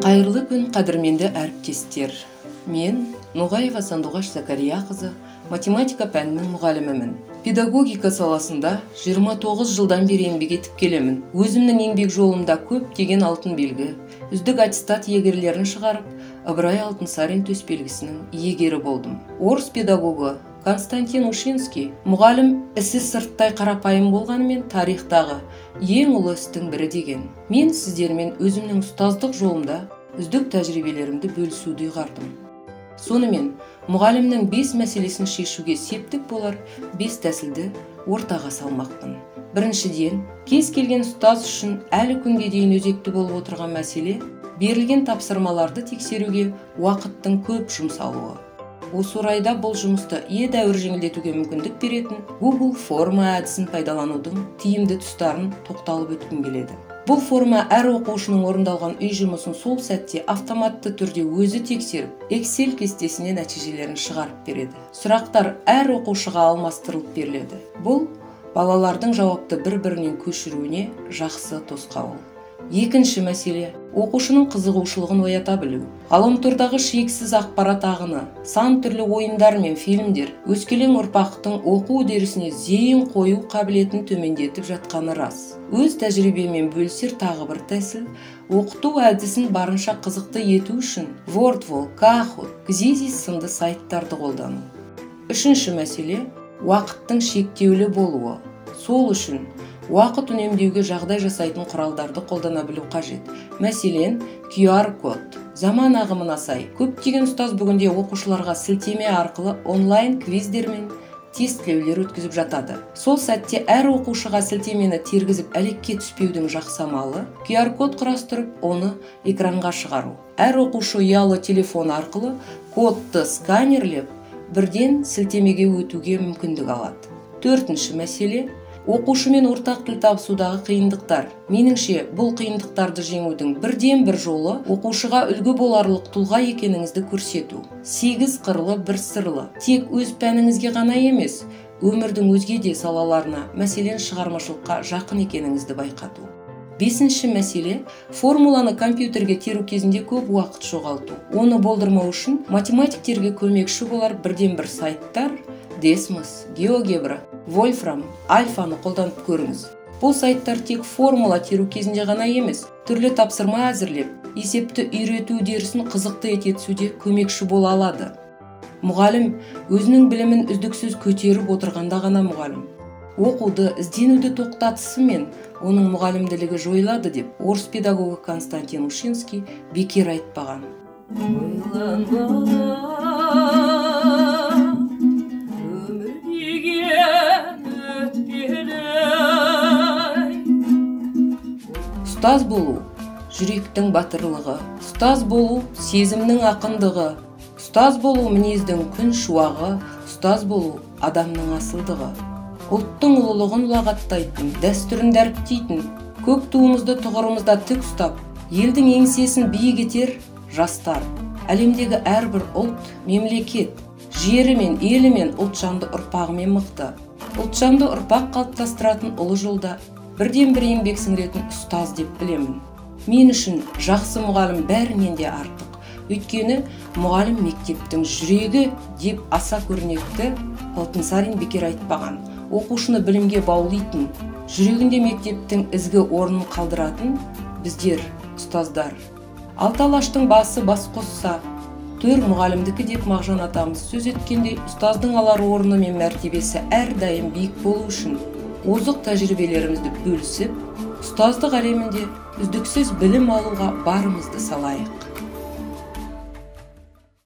Қайырлы күн, қадірменді әріптестер. Мен Ноғаева Сандуғаш Закария қызы, математика пәнінің мұғалімімін. Педагогика саласында 29 жылдан бері еңбек етіп келемін. Өзімнің еңбек жолымда көптеген алтын белгі, үздік аттестат иегерлерін шығарып, Ыбырай Алтынсарин төсбелгісінің иегері болдым. Орыс педагогы Константин Ушинский мұғалім ісі сырттай қарапайым болғанымен тарихтағы ең ұлы істің бірі деген. Мен сіздермен өзімнің ұстаздық жолымда үздік тәжірибелерімді бөлісуді ұйғардым. Сонымен мұғалімнің 5 мәселесін шешуге септік болар 5 тәсілді ортаға салмақпын. Біріншіден, кез келген ұстаз үшін әлі күнге дейін өзекті болып отырған мәселе берілген тапсырмаларды тексеруге уақыттың көп жұмсалуы. Осы орайда бұл жұмысты едәуір жеңілдетуге мүмкіндік беретін Google форма әдісін пайдаланудың тиімді тұстарын тоқталып өткім келеді. Бұл форма әр оқушының орындалған үй жұмысын сол сәтте автоматты түрде өзі тексеріп, Excel кестесіне нәтижелерін шығарып береді. Сұрақтар әр оқушыға алмастырылып беріледі. Бұл балалардың жауапты бір-бірінен көшіруіне жақсы тосқауыл. Екінші мәселе – оқушының қызығушылығын оята білу. Ғаламтордағы шексіз ақпарат ағыны, сан түрлі ойындар мен фильмдер өскелең ұрпақтың оқу үдерісіне зейін қою қабілетін төмендетіп жатқаны рас. Өз тәжірибемен бөлісер тағы бір тәсіл – оқыту әдісін барынша қызықты ету үшін Wordwall, Kahoot, Xizis сынды сайттарды қолдану. Үшінші мәселе – уақыттың шектеулі болуы. Сол үшін уақыт үнемдеуге жағдай жасайтын құралдарды қолдана білу қажет. Мәселен, QR код. Заман ағымына сай, көптеген ұстаз бүгінде оқушыларға сілтеме арқылы онлайн квиздер мен тестілеулер өткізіп жатады. Сол сәтте әр оқушыға сілтемені тергізіп әлекке түспеудің жақсы амалы QR код құрастырып, оны экранға шығару. Әр оқушы ұялы телефон арқылы кодты сканерлеп, бірден сілтемеге өтуге мүмкіндік алады. Төртінші мәселе – оқушымен ортақ тіл табысудағы қиындықтар. Меніңше, бұл қиындықтарды жеңудің бірден бір жолы оқушыға үлгі боларлық тұлға екеніңізді көрсету. 8 қырлы, 1 сырлы. Тек өз пәніңізге ғана емес, өмірдің өзге де салаларына, мәселен шығармашылыққа жақын екеніңізді байқату. Бесінші мәселе – формуланы компьютерге теру кезінде көп уақыт жоғалту. Оны болдырмау үшін математиктерге көмекші болар бірден бір сайттар Desmos, GeoGebra, Wolfram, Alphаны қолданып көріңіз. Бұл сайттар тек формула теру кезінде ғана емес, түрлі тапсырма әзірлеп, есепті үйрету үдерісін қызықты ете түсуде көмекші бола алады. Мұғалім өзінің білімін үздіксіз көтеріп отырғанда ғана мұғалім. Оқуды, ізденуді тоқтатысымен оның мұғалімділігі жойылады деп орыс педагогы Константин Ушинский бекер айтпаған. Ұстаз болу – жүректің батырлығы, ұстаз болу – сезімнің ақындығы, ұстаз болу – мінездің күн шуағы, ұстаз болу – адамның асылдығы. Ұлттың ұлылығын ұлағаттайтын, дәстүрін дәріптейтін, көк туымызды тұғырымызда тік ұстап, елдің еңсесін биік етер жастар. Әлемдегі әрбір ұлт, мемлекет, жері мен елі мен ұлтжанды ұрпағымен мықты. Ұлтжанды ұрпақ қалыптастыратын ұлы жолда бірден бір еңбек сіңіретін ұстаз деп білемін. Мен үшін жақсы мұғалім бәрінен де артық. Өйткені мұғалім мектептің жүрегі деп аса көрнекті Алтынсарин бекер айтпаған. Оқушыны білімге баулайтын, жүрегінде мектептің ізгі орнын қалдыратын біздер ұстаздар. Алты алаштың басы бас қосса, төр мұғалімдікі деп Мағжан атамыз сөз еткендей, ұстаздың алар орны мен мәртебесі әрдайым биік болу үшін озық тәжірибелерімізді бөлісіп, ұстаздық әлемінде үздіксіз білім алуға барымызды салайық.